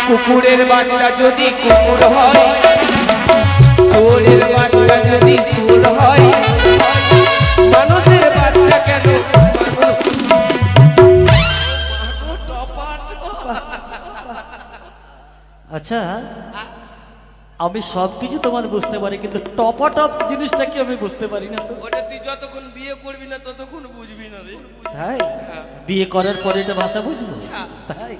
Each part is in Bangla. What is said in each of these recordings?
কুকুরের বাচ্চা যদি কুকুর হয়, শুয়োরের বাচ্চা যদি শুয়োর হয়, মানুষের বাচ্চা কেন আচ্ছা আমি সবকিছু তোমার বুঝতে পারি, কিন্তু টপাটপ জিনিসটা কি আমি বুঝতে পারি না তো। ওটা তুই যতক্ষণ বিয়ে করবি না ততক্ষণ বুঝবি না রে। তাই বিয়ে করার পরে এটা ভাষা বুঝবো তাই।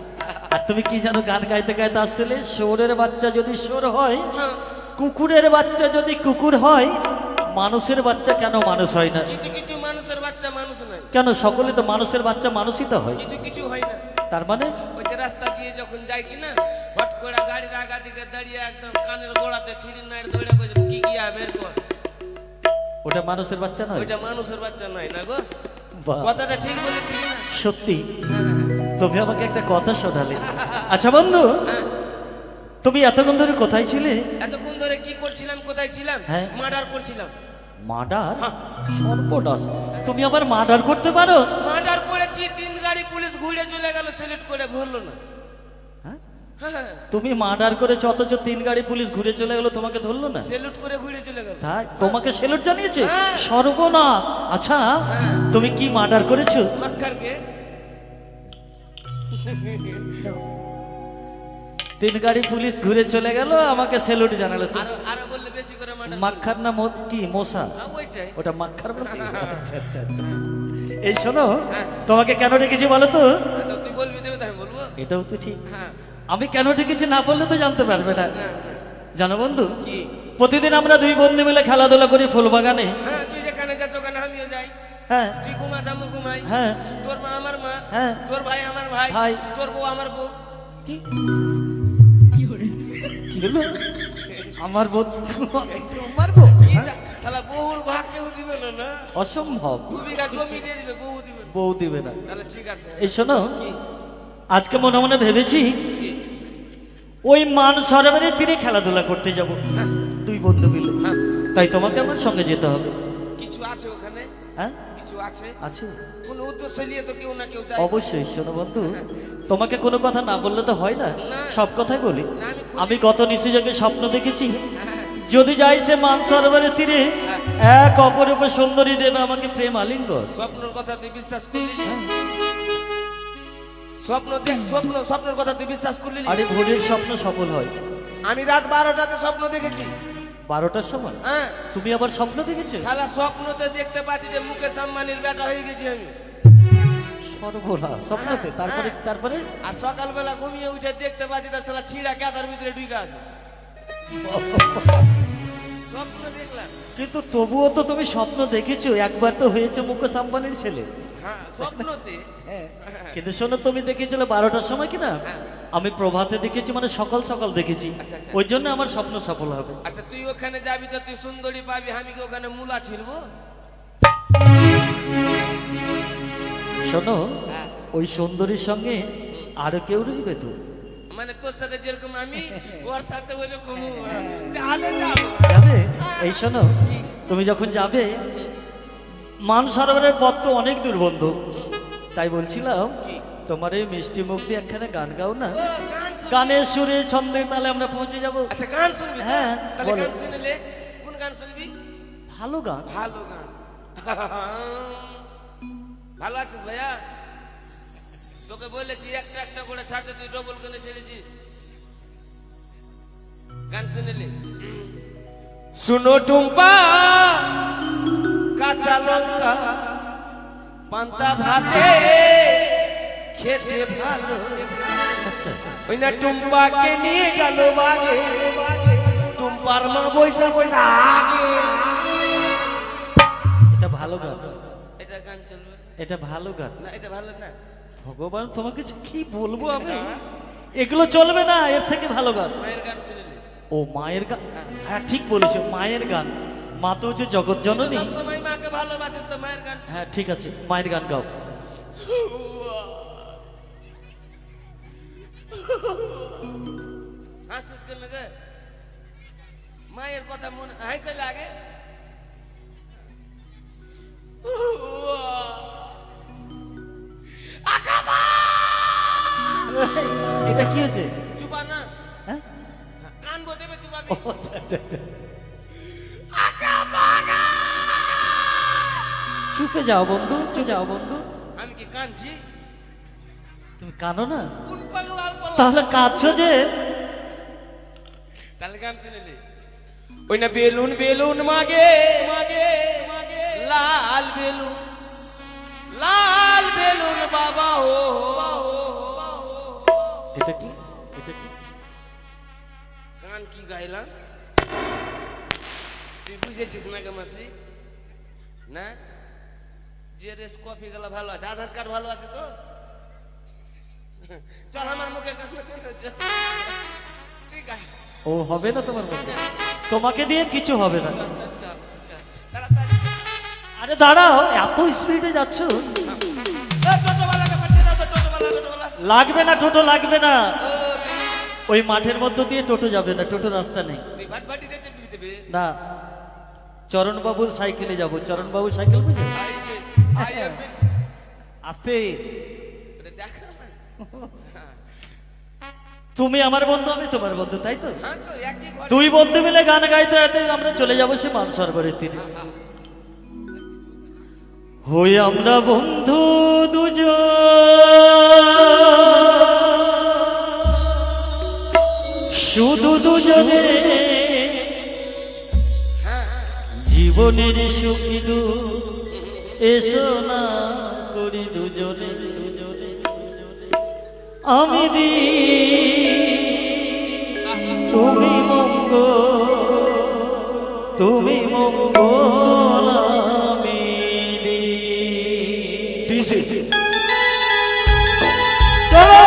আর তুমি কি জানো গান গাইতে গাইতে আসছিলে, শুয়োরের বাচ্চা যদি শুয়োর হয়, কুকুরের বাচ্চা যদি কুকুর হয়, মানুষের বাচ্চা কেন মানুষ হয় না? কিছু কিছু মানুষের বাচ্চা মানুষ নয়। কেন সকলে তো মানুষের বাচ্চা মানুষই তো হয়। কিছু কিছু হয় না। তার মানে ওই যে রাস্তা দিয়ে যখন যাই কিনা হট করে গাড়ির আগা দিকে দাঁড়িয়ে একদম কানের গোড়াতে থ্রি নাইট ধরে কইছে কি গিয়া বের কর, ওটা মানুষের বাচ্চা নয়। ওইটা মানুষের বাচ্চা নয় না গো। বাহ, কথাটা ঠিক বলেছিস না? সত্যি তুমি আমাকে একটা কথা শোনালে। আচ্ছা বন্ধু, তুমি এতক্ষণ ধরে কোথায় ছিলে? এতক্ষণ ধরে কি করছিলাম, কোথায় ছিলাম? হ্যাঁ। মার্ডার করছিলাম। মার্ডার? সর্বনাশ, তুমি আবার মার্ডার করতে পারো? মার্ডার করেছি, 3 গাড়ি পুলিশ ঘুরে চলে গেল, সেলেক্ট করে ধরলো না। হ্যাঁ? হ্যাঁ, তুমি মার্ডার করেছো অথচ 3 গাড়ি পুলিশ ঘুরে চলে গেল, তোমাকে ধরলো না? সেলুট করে ঘুরে চলে গেল। তাই তোমাকে সেলুট জানিয়েছে? হ্যাঁ। সর্বনাশ। আচ্ছা তুমি কি মার্ডার করেছো? মাক্কারকে 3 গাড়ি পুলিশ ঘুরে চলে গেল, আমাকে সেলুট জানালো। আরো আরো বললে বেশি করে মার্ডার। মাখার না কি মশা? ওইটাই। ওটা মাখার বলে? আচ্ছা আচ্ছা আচ্ছা। এই শোনো, তোমাকে কেন ডেকেছি বলো তো? তো তুই বলবি দেবে তাই বলবো। এটাও তো ঠিক। হ্যাঁ। আমি কেন ডেকেছি না বললে তো জানতে পারবে না। জানো বন্ধু, কি? প্রতিদিন আমরা 2 বন্ধু মিলে খেলাধুলা করি ফুল বাগানে। হ্যাঁ, তুই যেখানে যাচ্ছ ওখানে আমিও যাই। হ্যাঁ তুই ঘুমাস আমি ঘুমাই। হ্যাঁ তোর মা আমার মা। হ্যাঁ। তোর ভাই আমার ভাই। ভাই। তোর বউ আমার বউ। কি কি হলো? আমার বউ তোমার বউ? কি যা- শালা বউর ভাগ কেউ দিবে না না। অসম্ভব, 2 বিঘা জমি দিয়ে দিবে, বউ দিবে না। বউ দিবে না। তাহলে ঠিক আছে। এই শোনো, কি? আজকে মনে মনে ভেবেছি কি? ওই মান সরোবরের তীরে খেলাধুলা করতে যাব, হ্যাঁ। 2 বন্ধু মিলে। হ্যাঁ। তাই তোমাকে আমার সঙ্গে যেতে হবে। কিছু আছে ওখানে? হ্যাঁ কিছু আছে? আছে কোন উদ্দেশ্য নিয়ে তো কেউ না কেউ যায়। অবশ্যই। শোনো বন্ধু, তোমাকে কোনো কথা না বললে তো হয় না, না। সব কথাই বলি। না, আমি খুশি। আমি গত নিশিযোগে স্বপ্ন দেখেছি, হ্যাঁ। যদি যাই সে মান সরোবরের তীরে, হ্যাঁ। এক অপরূপ সুন্দরী দেবে আমাকে প্রেম আলিঙ্গন। স্বপ্নের কথা তুই বিশ্বাস করলি? স্বপ্ন দেখ, স্বপ্নের কথা তুই বিশ্বাস করলি? আরে ভোরের স্বপ্ন সফল হয়। আমি রাত 12টাতে স্বপ্ন দেখেছি। 12টার সময় হ্যাঁ। তুমি আবার স্বপ্ন দেখেছো? শালা স্বপ্নতে দেখতে পাচ্ছি যে মুকেশ আম্বানির বেটা হয়ে গেছি আমি। সর্বনাশ, স্বপ্নতে? তারপরে তারপরে আর সকালবেলা ঘুমিয়ে উঠে দেখতে পাচ্ছি তার শালা ছিঁড়া ক্যাথার ভিতরে ঢুকে আছে। স্বপ্ন দেখলাম। কিন্তু তবুও তো তুমি স্বপ্ন দেখেছো, একবার তো হয়েছে মুকেশ আম্বানির ছেলে। হ্যাঁ, স্বপ্নতে। কিন্তু শোনো, তুমি দেখেছিলে 12টার সময় কিনা, আমি প্রভাতে দেখেছি, মানে সকাল সকাল দেখেছি। আচ্ছা, আচ্ছা। ওই জন্য আমার স্বপ্ন সফল হবে। আচ্ছা, তুই ওখানে যাবি তো তুই সুন্দরী পাবি, আমি কি ওখানে মুলা ছিড়বো? শোনো, হ্যাঁ। ওই সুন্দরীর সঙ্গে আরো কেউ রইবে তো? মানে তোর সাথে যেরকম আমি, ওর সাথে ওইরকম তাহলে যাবো। যাবে? এই শোনো, তুমি যখন যাবে, মান সরোবরের পথ তো অনেক দূর বন্ধু, তাই বলছিলাম কি? তোমার এই মিষ্টি মুখ দিয়ে একখানে গান গাও না। ও, গান শুনবি? গানের সুরে ছন্দে তাহলে আমরা পৌঁছে যাব। আচ্ছা, গান শুনবি তো? হ্যাঁ, তাহলে বলো। গান শুনলে কোন গান শুনবি? ভালো গান। ভালো গান। ভালো আছিস ভাইয়া? তোকে বলেছি একটা একটা করে ছাড়তে, তুই ডবল করে ছেড়েছিস। গান শুনলে শুনো টুম্পা, কাঁচা লঙ্কা পান্তা ভাতে খেতে ভালো। আচ্ছা ওই না টুম্পাকে নিয়ে গেল বাগে, টুম্পার মা বৈশা বৈশা আগে। এটা ভালো গান, এটা গান চলবে এটা ভালো গান। না? এটা ভালো না? ভগবান, তোমাকে যে কি বলবো আমি, এগুলো চলবে না, এর থেকে ভালো গান। মায়ের গান শুনলে? ও মায়ের গান? হ্যাঁ ঠিক বলেছো, মায়ের গান। মা তো হচ্ছে জগৎ জননী। সব সময় মাকে ভালোবাসিস তো, মায়ের গান শুন। হ্যাঁ ঠিক আছে, মায়ের গান গাও। হাসিস কেন গে? মায়ের কথা মনে হাসে লাগে। এটা কি হয়েছে? চুপা না। ও, আচ্ছা, আচ্ছা, আচ্ছা। চুপে যাও বন্ধু, চুপে যাও বন্ধু। আমি কি কাঁদছি? তুমি কানো না? কোন পাগলার পালা? তাহলে কাঁদছো যে? তাহলে গান শুনেলি? ওই না বেলুন বেলুন মাগে মাগে মাগে লাল বেলুন বাবা ও এটা কি? এটা কি? গান কি গাইলাম? তুই বুঝেছিস না গে মাসি? না যে রেস কফি গুলো ভালো আছে, আধার কার্ড ভালো আছে তো? চল আমার মুখে গান ঠিক আছে। ও হবে না তোমার মধ্যে, তোমাকে দিয়ে কিছু হবে না। তাড়াতাড়ি আরে দাঁড়াও, এত স্পিডে যাচ্ছ। টোটোওয়ালাকে পাঠিয়ে দাও তো, টোটোওয়ালা। লাগবে না, টোটো লাগবে না। ও, ওই মাঠের মধ্য দিয়ে টোটো যাবে না, টোটো রাস্তা নেই। তুই ভাটভাটিতে চেপে দেবে। না, চরণবাবুর সাইকেলে যাব। চরণবাবুর সাইকেল বুঝো? আস্তে। দেখা না। তুমি আমার বন্ধু, আমি তোমার বন্ধু, তাই তো? হ্যাঁ তো একই ঘরে। দুই বন্ধু মিলে গান গাইতে গাইতে আমরা চলে যাবো সে মানসরোবরের তীরে। হই আমরা বন্ধু দুজন, শুধু দুজনে জীবনের সুখী দুঃখ এসো না করি দুজনে দুজনে। আমি দি তুমি মঙ্গল, তুমি মঙ্গল আমি দি। চলো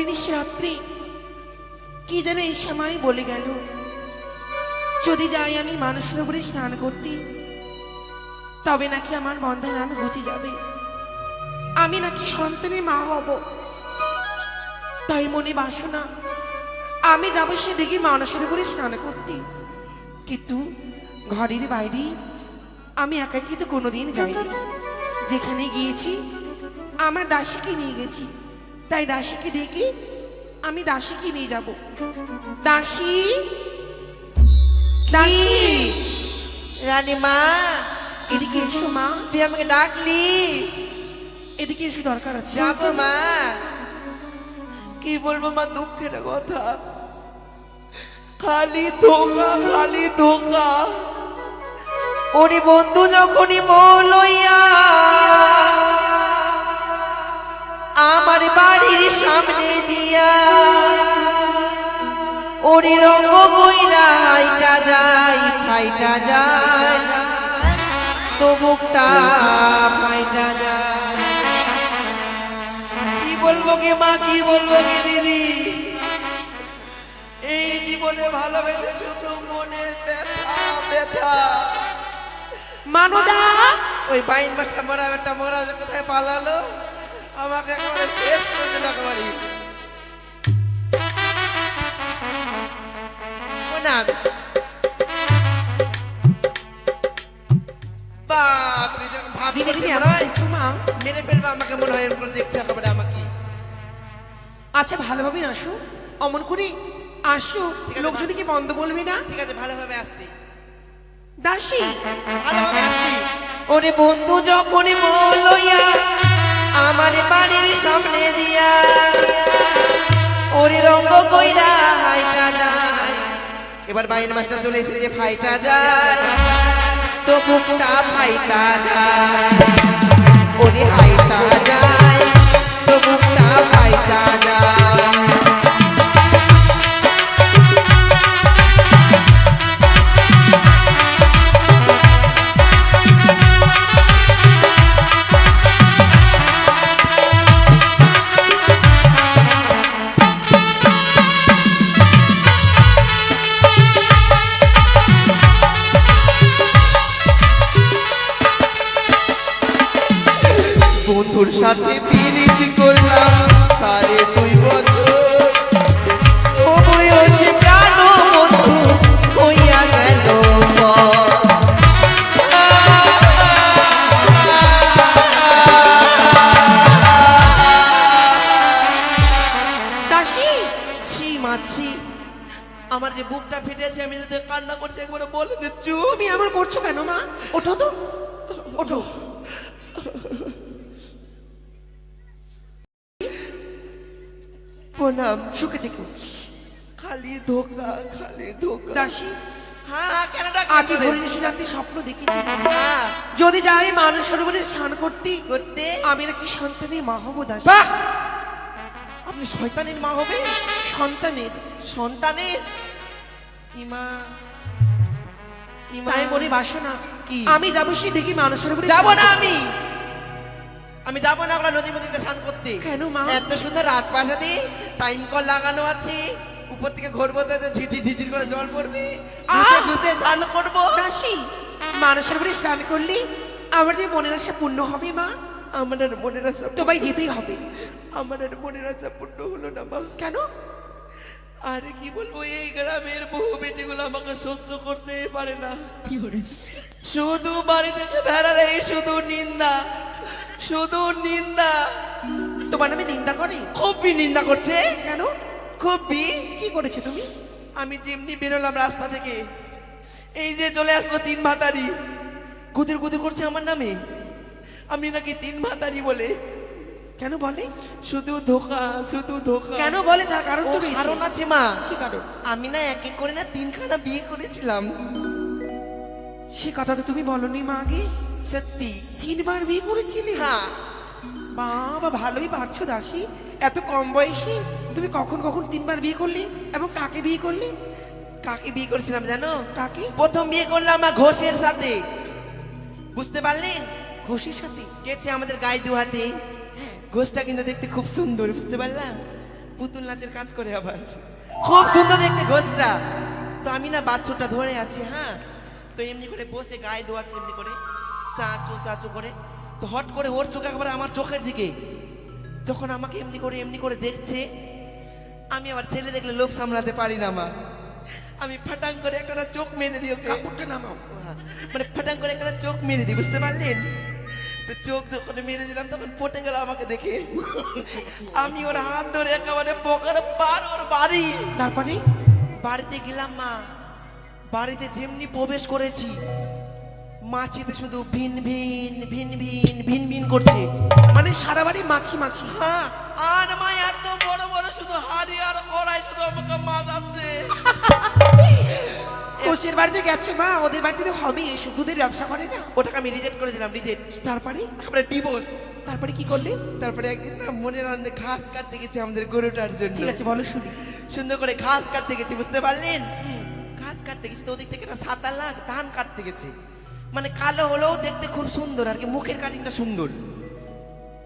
নিশি রাত্রি কি যেন এই সময় বলে গেল, যদি যাই আমি মানুষের উপরে স্নান করতে, তবে নাকি আমার বন্ধা নাম ঘুচে যাবে, আমি নাকি সন্তানের মা হব। তাই মনে বাসনা আমি যাবো সেদিকে মানুষের উপরে স্নান করতে, কিন্তু ঘরের বাইরে আমি একাকি তো কোনোদিন যাইনি। যেখানে গিয়েছি আমার দাসীকে নিয়ে গেছি, তাই দাসীকে ডেকে আমি দাসীকে নিয়ে যাব। দাসী, দাসী, রানীমা, এদিকে এসো মা, তুই আমাকে ডাকলি? এদিকে এসো, দরকার আছে। যাবো মা। কি বলবো মা, দুঃখের কথা, খালি ধোকা, খালি ধোকা। ওরে বন্ধু যখনই বলইয়া আমার বাড়ির সামনে দিয়া, ওরে রঙ বইরা হাইটা যায়, ফাইটা যায়, তো বুকটা ফাইটা যায়। কি বলবো গে মা, কি বলবো গে দিদি, এই জীবনে ভালোবেসে শুধু মনে ব্যথা ব্যথা। মানদা, ওই বাইন বাসা মরা একটা মরা যে কোথায় পালালো, আমাকে একেবারে শেষ করে দিল একেবারে। প্রণাম। বাপরে, যেরকম ভাব দিদি করছে দিদি মনে আমার হয় দেখছো মা? মেরে ফেলবে আমাকে, মনে হয় এরকম করে দেখছে একেবারে আমাকে। আচ্ছা ভালোভাবে আসো, অমন করে আসো, ঠিক আছে, লোকজনকে বন্ধ বলবি না। ঠিক আছে, ভালোভাবে আসছি, দাসী, ভালোভাবে আসছি। ওরে বন্ধু যখনই বলইয়া আমার বাড়ির সামনে দিয়া, ওরে রঙ্গ কইরা হাইটা যায়। এবার বাইন মাস্টার চলে এসে যে ফাইটা যায়, তো বুকটা ফাইটা যায়, ওরে হাইটা যায়, তো বুকটা ফাইটা যায়। বন্ধুর সাথে প্রীতি করলাম 2.5 বছর, ও বয়সে প্রাণ বন্ধু হইয়া গেল পর। দাসী, ছি মাছি, আমার যে বুকটা ফেটেছে, আমি যদি কান্না করছি একবার বলে দে চুপ। তুমি এমন করছো কেন মা? ওঠো তো, ওঠো। প্রণাম। সুখে থেকো। খালি ধোকা, খালি ধোকা। দাসী, হ্যাঁ, কেন আজ ডাকলি? ধরিনিশি রাতে স্বপ্ন দেখেছি, হ্যাঁ, যদি যাই মানুষ সরোবরে স্নান করতে, করতে। আমি নাকি সন্তানের মা হবো। দাসী, বাহ! আপনি শয়তানের মা হবে? সন্তানের। সন্তানের ইমা, ইমা। তাই মনে বাসনা কি? আমি যাবো সে দেখি মানুষ সরোবরে যাবো স্নান না, করতে। আমি যাবো না ওগুলো নদী নদীতে স্নান করতে। কেন মা? এত সুন্দর রাজপ্রাসাদে টাইম কল লাগানো আছে, উপর থেকে ঘুরবো তো ঝিঝি ঝিঝির করে জল পড়বে, ঘুষে ঘুষে স্নান করবো। দাসী, মানুষ সরোবরে স্নান করলে আমার যে মনের আশা পূর্ণ হবে মা। আমার আর মনের আশা, তোমায় যেতেই হবে। আমার আর মনের আশা পূর্ণ হলো না মা। কেন? আরে কি বলবো, এই গ্রামের বহু বেটিগুলো আমাকে সহ্য করতে পারে না। শুধু বাড়ি থেকে বেড়ালে শুধু নিন্দা, শুধু নিন্দা। তোমার নামে নিন্দা করে? খুবই নিন্দা করছে। কেন? খুবই। কি করেছে তুমি? আমি যেমনি বেরোলাম রাস্তা থেকে, এই যে চলে আসলো 3 ভাতারি, গুদির গুদির করছে আমার নামে, আমি নাকি 3 ভাতারি বলে। কেন বলে? শুধু ধোকা, শুধু ধোকা। কেন বলে? তার কারণ ও, তো রয়েছে। কারণ আছে মা। কি কারণ? আমি না এক এক করে না 3খানা বিয়ে করেছিলাম। সে কথা তো তুমি বলনি মা আগে। সত্যি। 3 বার বিয়ে করেছিলে? হ্যাঁ। বাবা, ভালোই পারছো দাসী। এত কম বয়সে তুমি কখন কখন 3 বার বিয়ে করলে এবং কাকে বিয়ে করলে? কাকে বিয়ে করেছিলাম জানো? কাকে? প্রথম বিয়ে করলাম আমার ঘোষের সাথে। বুঝতে পারলেন? ঘোষের সাথে? গেছে আমাদের গায়ে 2 হাতে। ঘোষটা কিন্তু দেখতে খুব সুন্দর, বুঝতে পারলাম? পুতুল নাচের কাজ করে আবার খুব সুন্দর দেখতে ঘোষটা। তো আমি না বাচ্চাটা ধরে আছি, হ্যাঁ, তো এমনি করে বসে গায়ে ধোয়াচ্ছে এমনি করে চাচু চাচু করে। তো হট করে ওর চোখ একবারে আমার চোখের দিকে, যখন আমাকে এমনি করে দেখছে, আমি আবার ছেলে দেখলে লোভ সামলাতে পারি না মা, আমি ফাটাং করে একটা চোখ মেরে দিই ওকে। কাপড়টা নামাও। মানে ফাটাং করে একটা চোখ মেরে দিই, বুঝতে পারলেন? তো চোখ যখন মেরে দিলাম তখন পটে গেল আমাকে দেখে। আমি ওর হাত ধরে একেবারে পকের পার ওর বাড়ি। তারপরে বাড়িতে গেলাম মা, বাড়িতে যেমনি প্রবেশ করেছি মাছিতে শুধু ভিন ভিন ভিন ভিন ভিন ভিন করছে। মানে সারা বাড়ি মাছি মাছি। হ্যাঁ, আর মা এত বড় বড় শুধু হাড়ি আর কড়াই শুধু আমাকে মাজাচ্ছে। কোষের বাড়িতে গেছে মা, ওদের বাড়িতে তো হবে এসব, দুধের ব্যবসা করে না। ওটাকে আমি রিজেক্ট করে দিলাম, রিজেক্ট। তারপরে তারপরে ডিভোর্স। তারপরে কি করলে? তারপরে একদিন না মনের আনন্দে ঘাস কাটতে গেছি আমাদের গরুটার জন্য। ঠিক আছে বলো শুনি। সুন্দর করে ঘাস কাটতে গেছি, বুঝতে পারলেন? ঘাস কাটতে গেছি তো ওদিক থেকে একটা 7 লাখ ধান কাটতে গেছে। মানে কালো হলেও দেখতে খুব সুন্দর আর কি, মুখের কাটিংটা সুন্দর।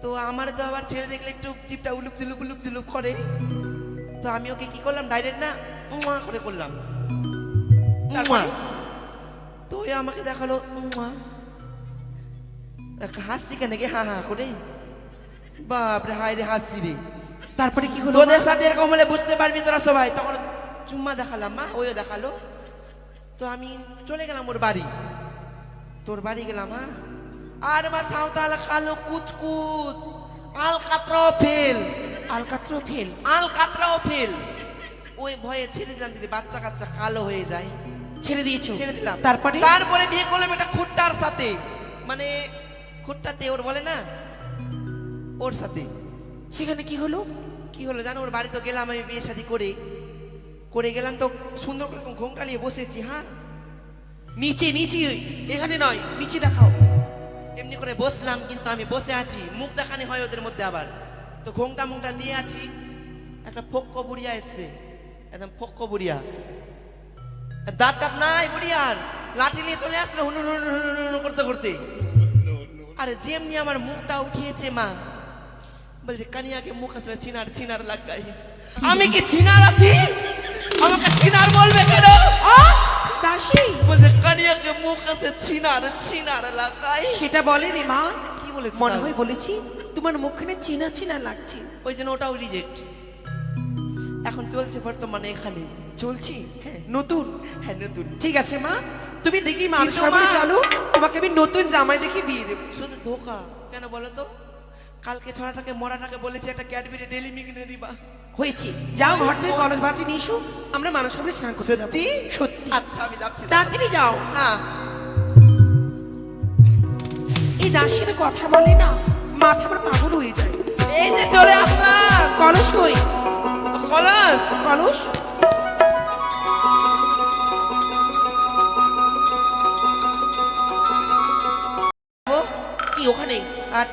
তো আমার তো আবার ছেড়ে দেখলে একটু চিপটা উলুক জুলুক করে। তো আমি ওকে কি করলাম, ডাইরেক্ট না উম্মা করে করলাম। উম্মা। তো ওই আমাকে দেখালো উম্মা। হাসছি কেন গে, হা হা করে। বাপরে হায় রে, হাসছি রে। তারপরে কি হলো? তোদের সাথে এরকম হলে বুঝতে পারবি তোরা সবাই। তখন চুম্মা দেখালাম মা, ওইও দেখালো। তো আমি চলে গেলাম ওর বাড়ি। তোর বাড়ি গেলাম, হ্যাঁ, আর মা সাঁওতাল কালো কুচকুচ, আল কাতরাও ফেল। আলকাত্র ফেল। আল কাতরাও ফেল। ওই ভয়ে ছেড়ে দিলাম, যদি বাচ্চা কাচ্চা কালো হয়ে যায়। ছেড়ে দিয়েছো? ছেড়ে দিলাম। তারপরে? তারপরে বিয়ে করলাম একটা খুট্টার সাথে, মানে খুট্টাতে ওর বলে না, ওর সাথে। সেখানে কি হলো? কি হলো জানো, ওর বাড়ি তো গেলাম আমি বিয়ে শাদী করে গেলাম। তো সুন্দর করে ঘোমটা নিয়ে বসেছি, হ্যাঁ, নিচে নিচে, এখানে নয়, নিচে দেখাও। এমনি করে বসলাম, কিন্তু আমি বসে আছি, মুখ দেখানি হয় ওদের মধ্যে আবার। তো ঘোমটা মুখটা দিয়ে আছি, একটা ফক্ক বুড়িয়া এসছে, একদম ফক্ক বুড়িয়া, দাঁত টাত নাই বুড়িয়ার, লাঠি নিয়ে চলে আসলো হুনু হুনু হুনু হুনু করতে করতে। আরে যেমনি আমার মুখটা উঠিয়েছে মা, বলছে কানিয়াকে মুখ আসলে চিনার লাগ গাই। আমি কি চিনার আছি? আমাকে চিনার বলবে কেন? দাসী বলছে কানিয়াকে মুখ আছে চিনার লাগাই। সেটা বলেনি মা? কি বলেছে? মনে হয় বলেছি তোমার মুখখানে চিনা চিনা লাগছে। ওই জন্য ওটাও রিজেক্ট। এখন চলছে বর্তমানে এখানে। চলছি? হ্যাঁ। নতুন? হ্যাঁ, নতুন। ঠিক আছে মা, তুমি দেখি কিন্তু মানুষ সরবরে মা- চলো, তোমাকে আমি নতুন জামাই দেখে বিয়ে দেবো। শুধু ধোকা কেন বলো তো? কালকে ছড়াটাকে মরাটাকে বলেছি একটা ক্যাডবেরি ডেলি মিল্ক কিনে দিবা। হয়েছে, যাও ঘর থেকে কলস বাটি নিয়ে এসো, আমরা মানুষ সরবরে স্নান করতে যাবো। সত্যি? সত্যি। আচ্ছা আমি যাচ্ছি। তাড়াতাড়ি যাও। হ্যাঁ। এই দাসী তো কথা বলে না, মাথা আমার পাগল হয়ে যায়। এই যে চলে আসলাম। কলস কই? কলস। কলস কি ওখানে?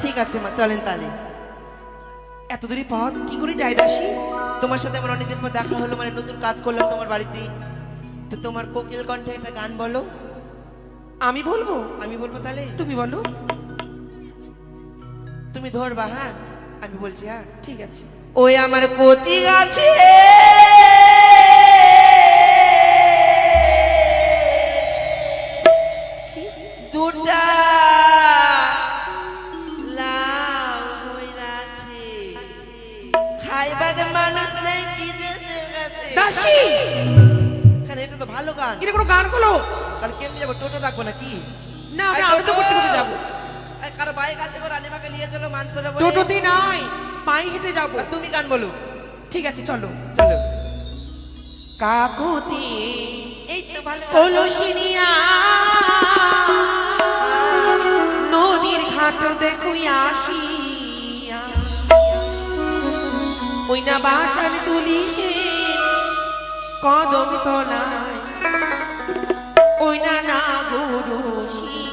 ঠিক আছে মা, চলেন তাহলে। এত দূরে পথ কি করে যায় দাসী? তোমার সাথে আমার অনেকদিন পর দেখা হলো, মানে নতুন কাজ করলাম তোমার বাড়িতে। তো তোমার কোকিল কণ্ঠে একটা গান বলো। আমি বলবো? আমি বলবো তাহলে? তুমি বলো। তুমি ধরবা, হ্যাঁ, আমি বলছি, হ্যাঁ। ঠিক আছে। ওই আমার কচি গাছে দুটা লাউ হইরাছে, খাইবার মানুষ নেই বিদেশে গেছে। দাসী এখানে এটা তো ভালো গান। এটা কোনো গান হলো? তাহলে কেমনি যাবো? টোটো ডাকবো নাকি? না, আমরা আনন্দ করতে করতে যাবো। এই কারো বাইক আছে গো, রানীমাকে নিয়ে চলো মানসরে বলে। টোটোতে নয়, পায়ে হেঁটে যাবো। আর তুমি গান বলো। ঠিক আছে চলো। চলো। কাকতি এই তো ভালো গান। কলসিনিয়া নদীর ঘাট দেখো আসিয়া, ওই না বাছান তুলিসে কদম তলায়, ওই না না গরুষিয়া।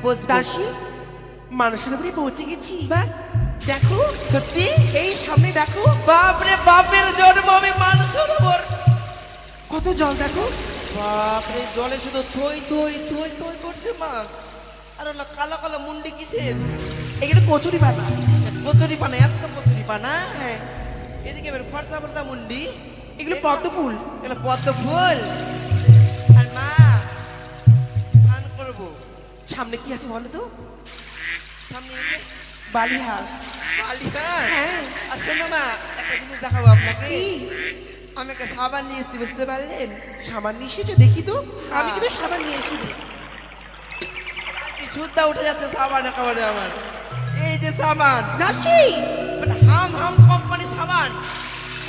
বসবো। দাসী মানুষের উপরে পৌঁছে গেছি বাহ, দেখো সত্যি? এই সামনে দেখো বাপরে, বাপের জন্ম আমি মানুষের উপর। কত জল দেখো। বাপরে, জলে শুধু থই থই থই থই করছে মা। আর ওলা কালো কালো মুন্ডি কিসের? এখানে কচুরি পানা। কচুরি পানা, এত কচুরি পানা। হ্যাঁ এদিকে এবার ফর্সা ফর্সা মুন্ডি। এগুলো পদ্ম ফুল। এগুলো পদ্ম ফুল। আর মা, স্নান করবো। সামনে কি আছে বলো তো? সামনে এই যে বালি হাঁস। বালিকা। হ্যাঁ। আর শোনো মা, একটা জিনিস দেখাবো আপনাকে। কি? আমি একটা সাবান নিয়ে এসেছি, বুঝতে পারলেন? সাবান নিয়ে এসেছো দেখি তো। আমি কিন্তু সাবান নিয়ে এসেছি। আর কি সুদ্ধা উঠে যাচ্ছে সাবান একেবারে আমার। এই যে সাবান, দাসী মানে হাম হাম কোম্পানির সাবান।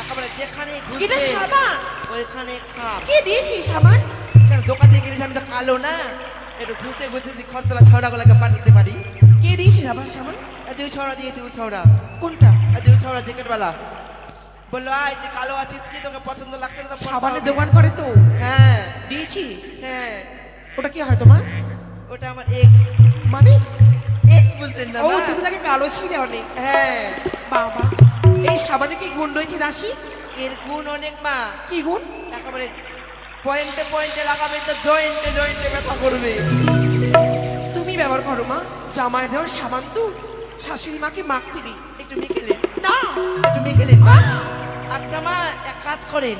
একেবারে যেখানে এটা ঘুষবে সাবান ওইখানে খাম। কে দিয়েছি সাবান? কেন দোকান দিয়ে কিনেছি, আমি তো কালো না। একটু ঘুষে ঘুষে যদি খরতলা ছড়াগুলোকে পাঠাতে পারি। কে দিয়েছি সাবান? সাবান এই যে ওই ছড়া দিয়েছে, ওই ছড়া। কোনটা? এই যে ওই ছড়া জ্যাকেটওয়ালা। বললো আয় তুই কালো আছিস কি, তোকে পছন্দ লাগছে না তো ফর্সা সাবানের হবি। দোকান করে তো। হ্যাঁ দিয়েছি। হ্যাঁ, ওটা কি হয় তোমার? ওটা আমার এক্স। মানে এক্স বুঝলেন না ও মা? তুমি তাকে কালো ছিলে অনেক। হ্যাঁ, বাবা এই সাবানে কি গুণ রয়েছে দাসী? এর গুণ অনেক মা। কি গুণ? একেবারে পয়েন্টে পয়েন্টে লাগাবে তো জয়েন্টে জয়েন্টে ব্যথা করবে। তুমি ব্যবহার করো মা। জামাই দেওয়ার সাবান তো শাশুড়ি মাকে মাখতে নেই। একটু মেখেলেন, না একটু মেখেলেন মা। আচ্ছা মা, এক কাজ করেন,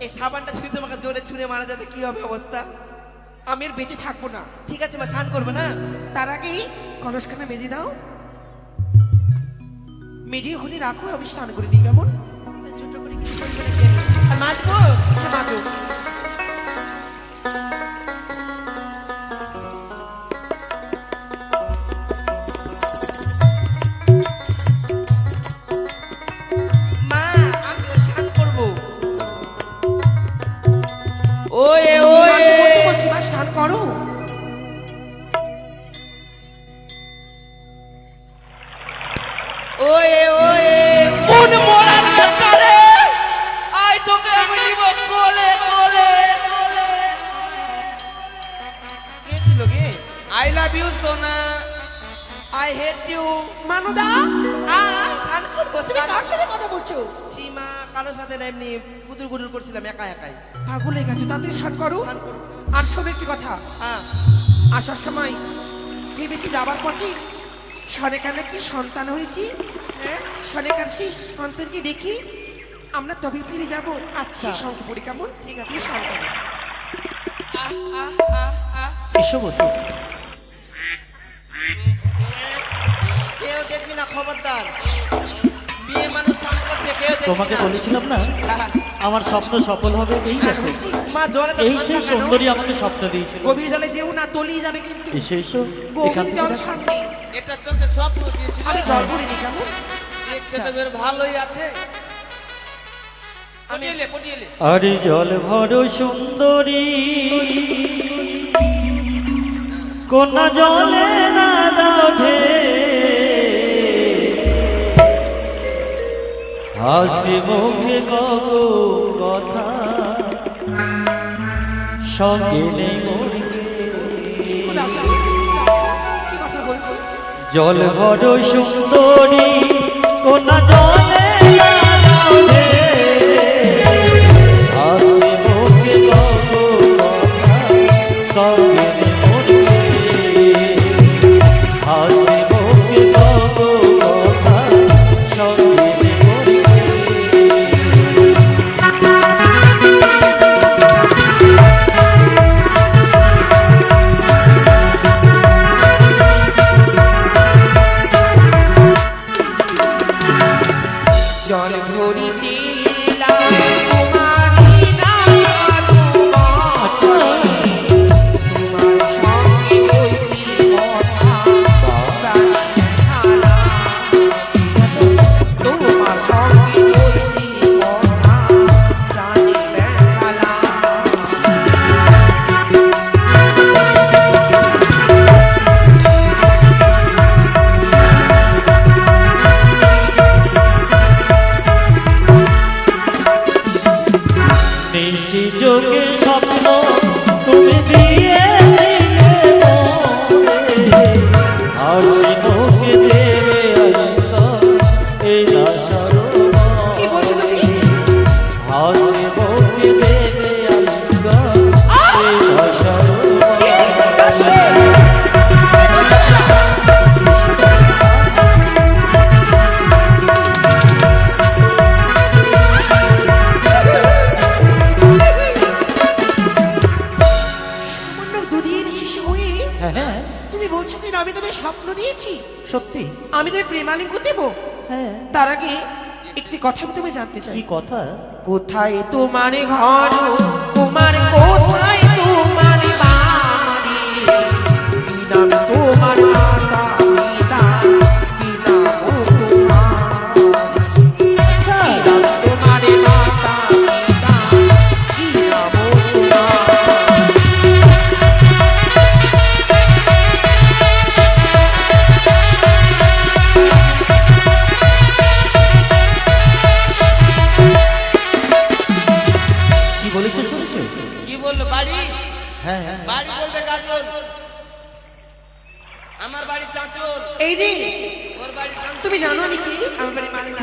এই সাবানটা যদি তোমাকে জোরে ছুঁড়ে মারা যেত কি হবে অবস্থা? আমি আর বেঁচে থাকবো না। ঠিক আছে মা, স্নান করবো না? তার আগেই কলসখানা মেজে দাও। মেজে ওখানে রাখো, আমি স্নান করে নিই। কেমন? তা ছোট করে কিছু করবে না কেন? আর মাজবো? হ্যাঁ মাজো। মা, আমিও স্নান করবো। ওয়ে স্নান তো করতে ওয়ে বলছি মা, স্নান করো। ওয়ে ওয়ে কোন মরার ব্যাপারে? আই তোকে আমি নিব কোলে কোলে কোলে। কে ছিল গে? আই লাভ ইউ সোনা। I hate you. মানুদা স্নান করবো। তুমি কার সাথে কথা বলছো? সীমা কারোর সাথে না, এমনি গুদুর গুদুর করছিলাম একা একাই। পাগল হয়ে গেছো, তাড়াতাড়ি স্নান করো। স্নান করবো। আর শোনো একটি কথা, হ্যাঁ, আসার সময় ভেবেছি যাবার পথে সনেকার নাকি সন্তান হয়েছি। হ্যাঁ, সনেকার সেই সন্তানকে দেখি আমরা তবে ফিরে যাবো। আচ্ছা। সেই সঙ্গে পড়ি। কেমন? ঠিক আছে। তুমি স্নান করো। আহ আহ আহ আহ। এসো বলতো। কেউ দেখবি না, খবরদার। বিয়ে মানুষ স্নান করছে, কেউ দেখবি তোমাকে না। বলেছিলাম না আমার স্বপ্ন সফল হবে। এই স্নান দেখো, হয়েছি। মা জলে তো এই সেই ঠান্ডা কেন? সুন্দরী আমাকে স্বপ্ন দিয়েছিল। গভীর জলে যেও না, তলিয়ে যাবে কিন্তু। এসে এসো এখান গভীর থেকে জল দেখো। সামনে। এটা তোকে স্বপ্ন দিয়েছিল। আমি জল ভরিনি। কেমন? দেখতে তো বের ভালোই আছে। পটিয়েলে পটিয়েলে আরে জল ভর সুন্দরী কোনা জলে না দাধে হাসি মুখে কত কথা সঙ্গে নেই মোর কি গো দাসী? কি কথা বলছি? জল ভর সুন্দরী কোনা জলে না দাধে হাসি মুখে কত কথা সঙ্গে নেই মোর হাসি মুখে কত কথা সঙ্গে নেই মোর বলছো কিনা আমি তবে স্বপ্ন দিয়েছি সত্যি? আমি তোর প্রেমালিঙ্গ দেব। হ্যাঁ। তার আগে একটি কথা আমি তুমি জানতে চাই। কি কথা? কোথায় তোমার ঘর, তোমার কোথায় তোমার বাড়ি, কি নাম তোমার মাতা পিতা, কি নাম তোমার, কি নাম তোমার মাতা পিতা, কি নাম তোমার। কি বলেছে শুনেছো? কি বললো? বাড়ি? হ্যাঁ হ্যাঁ। বাড়ি বলতে গাজল, আমার বাড়ি চাঁচল। এই যে ওর বাড়ি চাঁচল। তুমি জানো আমি কি? আমার বাড়ি মালদা।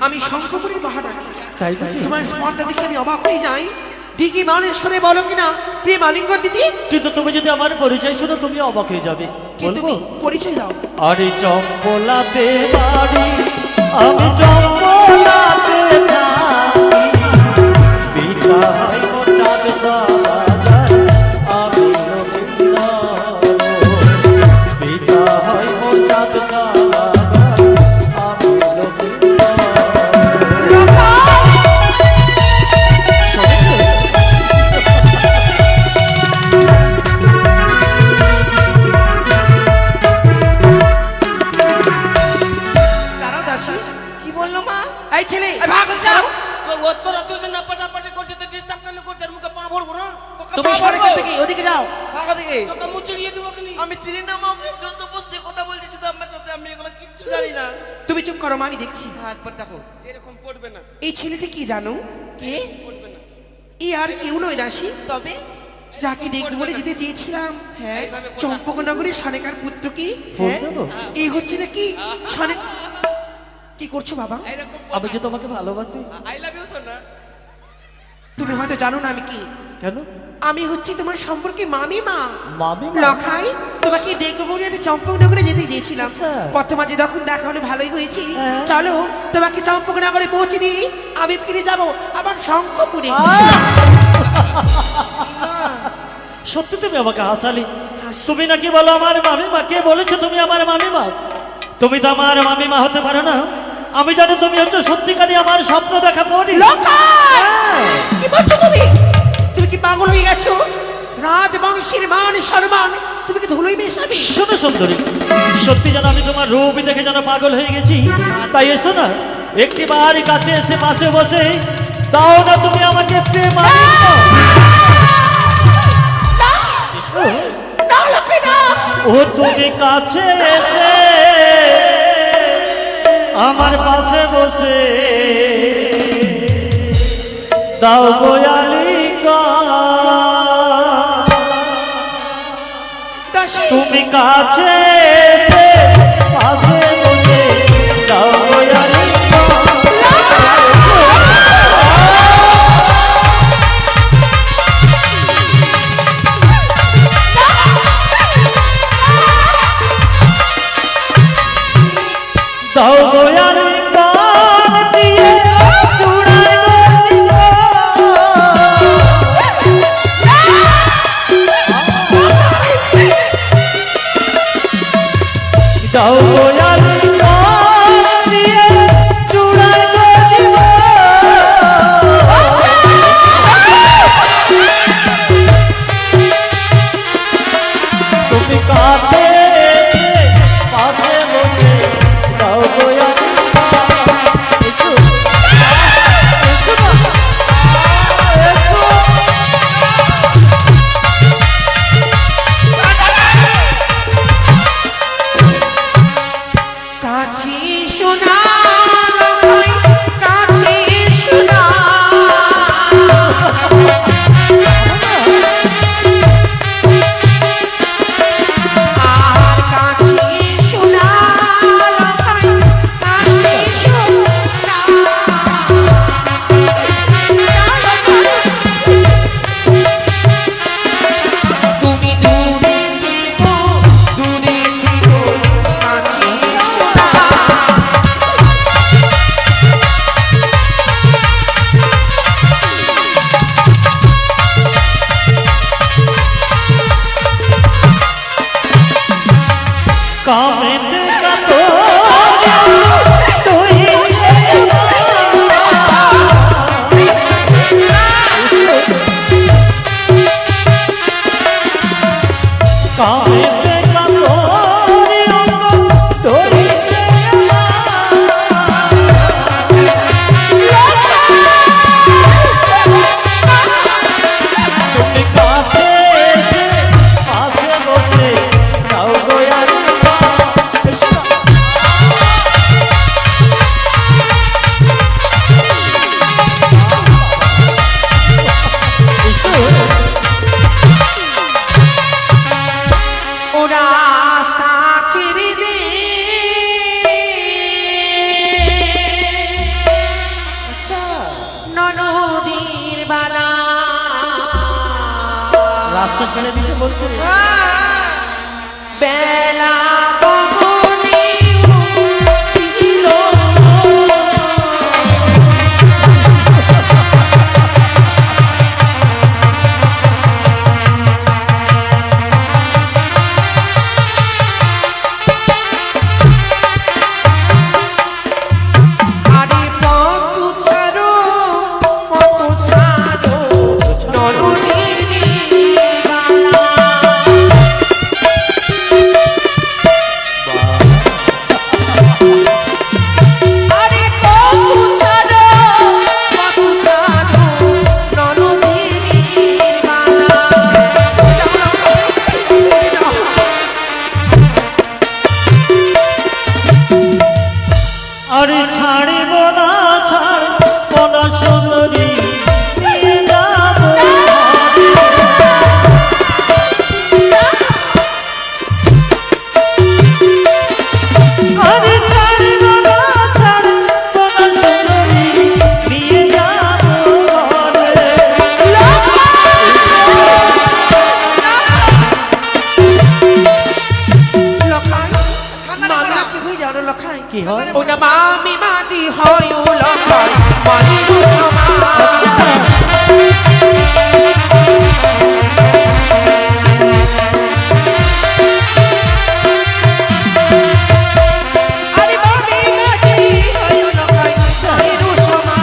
আমি শঙ্খপুরীর মহারানী। তাই বুঝি? তোমার স্পর্ধা দেখে আমি অবাক হয়ে যাই। দিদি মানুষ করে বলো কিনা প্রেম আলিঙ্গন দিদি, কিন্তু তুমি যদি আমার পরিচয় শুনো তুমি অবাক হয়ে যাবে। কি বলবো? তুমি পরিচয় দাও। আরে চম্পলাতে বাড়ি, আমি চম্পলাতে থাকি, পিতা হয় মোর চাঁদ সাগর, আমি রবীন্দ্র, পিতা হয় মোর চাঁদ সাগর, আমি রবীন্দ্র। দাঁড়াও দাসী। কি বললো মা? এই ছেলে এই ভাগ হয়ে যাও। তো ও তোর অত যে না পাটাপাটি করছে তো ডিস্টার্ব কেন করছে? আর মুখে পা ভরবো না? তোকে তুমি পা সরে ভরবো? থেকে ওদিকে যাও। ভাগো দিকে। তোকে মুখ চিড়িয়ে দিব কিনি? আমি চিনি না মা, ওকে যত বসতে কথা বলছি শুধু আমার সাথে, আমি এগুলো কিচ্ছু জানি না। তুমি চুপ করো মা, আমি দেখছি। হাত পর দেখো। এরকম পড়বে না, এই ছেলেটি কি জানো? কে? পড়বে না। ই আর কেউ নয় দাসী, তবে যাকে দেখবো বলে যেতে চেয়েছিলাম। হ্যাঁ, চম্পকনগরীর সনেকার পুত্র কি? ফোন হ্যাঁ? দেবো? এই হচ্ছে নাকি সনে। কি করছো বাবা? এরকম আমি যে তোমাকে ভালোবাসি। আই লাভ ইউ সোনা। তুমি হয়তো জানো না আমি কি। কেন? আমি হচ্ছি তোমার সম্পর্কে মামি মা। মামি লখাই তোমাকে দেখবো বলে আমি চম্পকনগরে যেতে চেয়েছিলাম। আচ্ছা। পথে মাঝে যখন দেখা হলে ভালোই হয়েছি। হ্যাঁ। চলো তোমাকে চম্পকনগরে পৌঁছে দিই, আমি ফিরে যাব আবার শঙ্খপুরে। সত্যি তুমি আমাকে হাসালি? হাসি। তুমি নাকি বলো আমার মামিমা? কে বলেছো তুমি আমার মামিমা? তুমি তো আমার মামিমা হতে পারো না। আমি জানি তুমি হচ্ছে সত্যিকারই আমার স্বপ্ন দেখা পড়ি। লখাই! কি বলছো তুমি? তুমি কি পাগল হয়ে গেছো? রাজবংশের মান সম্মান তুমি কি ধুলোই মেশাবে? শোনো সুন্দরী, সত্যি যেন আমি তোমার রূপ দেখে যেন পাগল হয়ে গেছি। তাই এসো না, একটি বার কাছে এসে পাশে বসে দাও না তুমি আমাকে প্রেম আলিঙ্গন। না লখাই না। ও তুমি কাছে এসে আমার পাশে বসে দাও গো আলিঙ্গন। দাসী তুমি কাছে এসে পাশে বসে দাও গো আলিঙ্গন। দাও গো আলিঙ্গন দিয়ে চূড়ায় দাও গো আলিঙ্গন দিয়ে চূড়ায় তুমি কাছে এসে পাশে বসে দাও গো আলিঙ্গন। এসো, এসো না, এসো। রাস্তা ছেড়ে দিতে বলছে। বেলা কখনই ছিল আরে পথ ছাড়ো নরদিনী বালা। আরে পথ ছাড়ো নরদিনী বালা। আরে ছাড়িব না ছাড়ব না সুন্দরী নিয়ে যাব আরে ছাড়িব না ছাড়ব না সুন্দরী নিয়ে যাব ঘরে। লখাই মানা কি হই জানো লখাই কি হয়? ও না মামি মাটি হয় ও লখাই মানি সমাজ। আরে মামি মাটি হয় ও লখাই মানি সমাজ।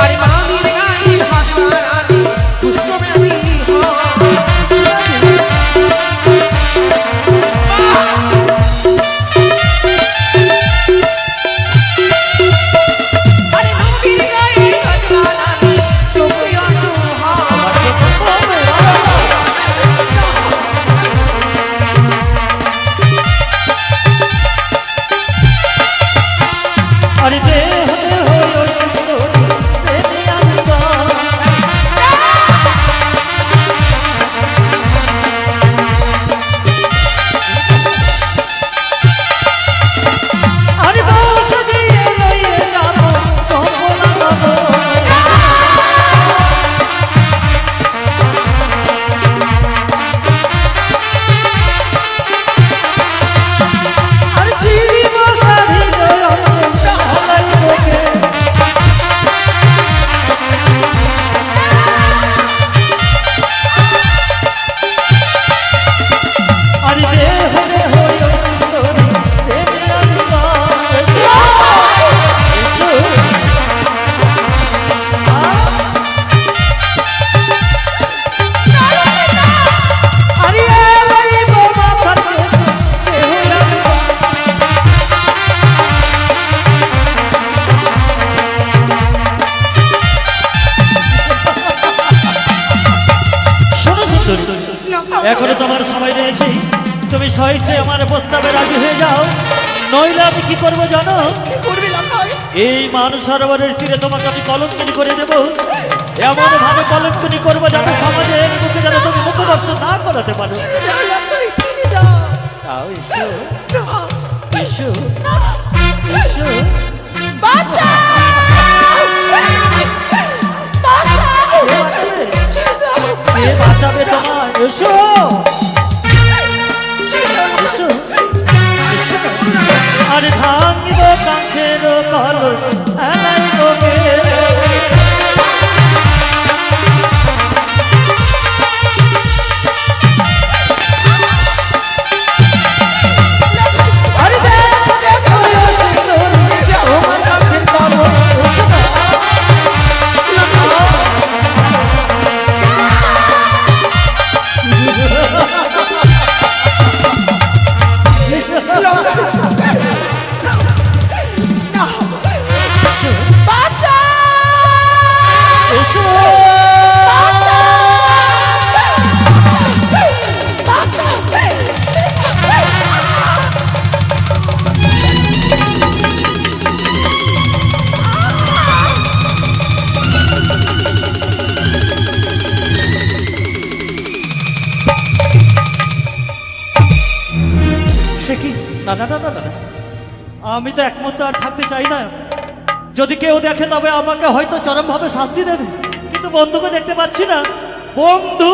আরে মামি গাই হাজারানি পুষ্প আমি আরে মামি গাই হাজারানি চোখে অন্ধ আরে দেহ দেহ সুন্দরী প্রেমে আনবা আরে বাস দিয়ে লইয়ে যাব কমলা বাবু আরে চিরিব সাধি দয়াল হলাই বকে আরে দেহ দেহ সুন্দরী প্রেমে আনবা এসো আরে এই বাবা থাকে দেহ আনবা শোনো সুন্দরী, এখনো তোমার সময় রয়েছে। তুমি স্বেচ্ছে আমার প্রস্তাবে রাজি হয়ে যাও, নইলে আমি কি করবো জানো? কি করবি লখাই এই মানুষ সরোবরের তীরে তোমাকে আমি কলঙ্কিনী করে দেব, এমন ভাবে কলঙ্কিনী করবো যাতে সমাজের মুখে যেন তুমি মুখদর্শন না করাতে পারো। লখাই চিনি দাও তাও এসো না এসো এসো বাঁচা বাঁচা ছেড়ে দাও কে বাঁচাবে তোমায়? এসো ছেড়ে দাও এসো এসো। আরে ভাঙিব কাঙ্ক্ষের কল এলাই তোকে আরে দেখো দেখো সুন্দরী তোমার কাঙ্ক্ষের কল এসো না। বাঁচা এসো বাঁচা বাঁচা সে কি? না না না না না না। আমি তো একমত আর থাকতে চাই না। যদি কেউ দেখে তবে আমাকে হয়তো চরমভাবে শাস্তি দেবে, কিন্তু বন্ধুকে দেখতে পাচ্ছি না। বন্ধু,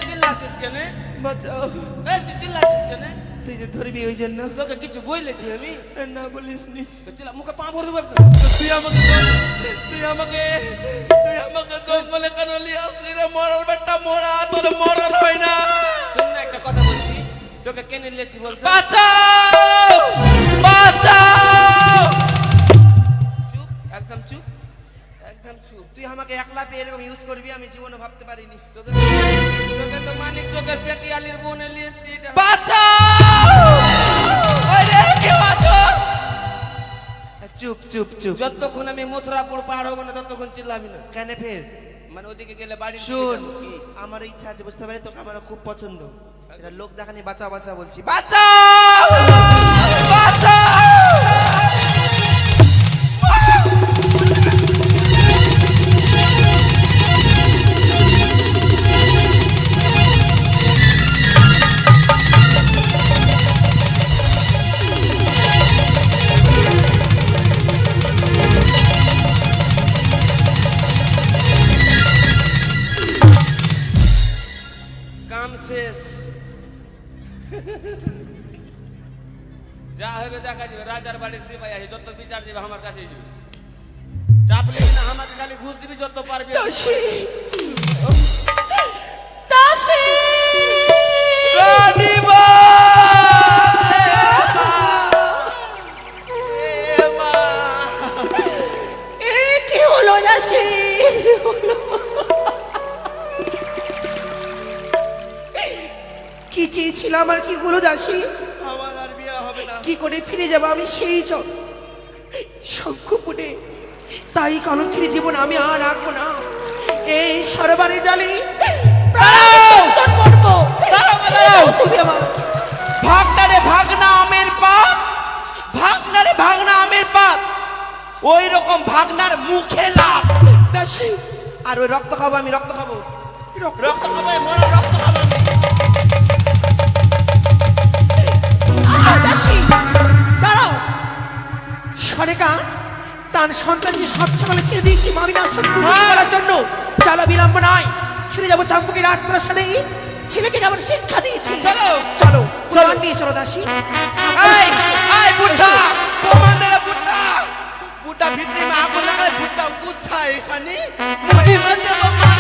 চিল্লাচ্ছিস কেন? বাঁচাও। তুই চিল্লাচ্ছিস কেন? তুই যে ধরবি ওই জন্য। তোকে কিছু বলেছি আমি? না বলিস নি। তো চিল্লা, মুখে পা ভরে দেবো একদম। তুই আমাকে জঙ্গলে কেন নিয়ে আসলি রে? মরার বেটা মরা, তোর মরণ হয় না। শোন না, একটা কথা বলছি, তোকে কেন লেছি বলতো? বাঁচাও, বাঁচাও। চুপ, একদম চুপ, একদম চুপ। তুই আমাকে একলা পেয়ে এরকম ইউজ করবি আমি জীবনে ভাবতে পারিনি। তোকে তো মানিক চোখের পেতি আলির বোনে লিয়েছি এটা। বাঁচাও! ওরে কেউ আছো? চুপ চুপ চুপ। যতক্ষণ আমি মথুরাপুর পার হবো না ততক্ষণ চিল্লাবি না। কেন ফের? মানে ওদিকে গেলে বাড়ি শুন, আমার ইচ্ছা আছে, বুঝতে পারি তোকে আমার খুব পছন্দ। এটা লোক দেখানি বাঁচা বাঁচা বলছি। বাঁচাও! বাঁচাও! কাম শেষ। যা হবে দেখা যাবে। রাজার বাড়ির সিপাই আছে, যত বিচার যাবে আমার কাছে যাবে। চাপ নিবি না, আমাকে খালি ঘুষ দিবি যত পারবি। কি হলো দাসী? কি চেয়েছিলাম আর কি হলো দাসী? আমার আর বিয়ে হবে না। কি করে ফিরে যাব আমি সেই শঙ্খপুরে? তাই কলঙ্কির জীবন আমি আর রাখবো না। এই সরবারের ডালে করবো। তুমি আমার ভাগনারে ভাগনা আমের পাত, ভাগনারে ভাগনা আমের পাত, ওই রকম ভাগনার মুখে লাভ। দাসী, আর ওই রক্ত খাবো আমি, রক্ত খাবো, রক্ত খাবো, মরা রক্ত খাবো আমি। দাসী দাঁড়াও। সরেকা তার সন্তানকে সব সকালে ছেড়ে দিয়েছি মামিনার সঙ্গে করার জন্য। চলো বিলম্ব নয়, ফিরে যাবো চাম্পুকের রাজপ্রাসাদে। ছেলেকে যেমন শিক্ষা দিয়েছি। চলো চলো চলো নিয়ে চলো দাসী। এই এই বুড়া তোমাদের বুড়া বুড়া ভিতরে মা আগুন লাগালে বুড়া গুচ্ছা এসানি মই মধ্যে বাবা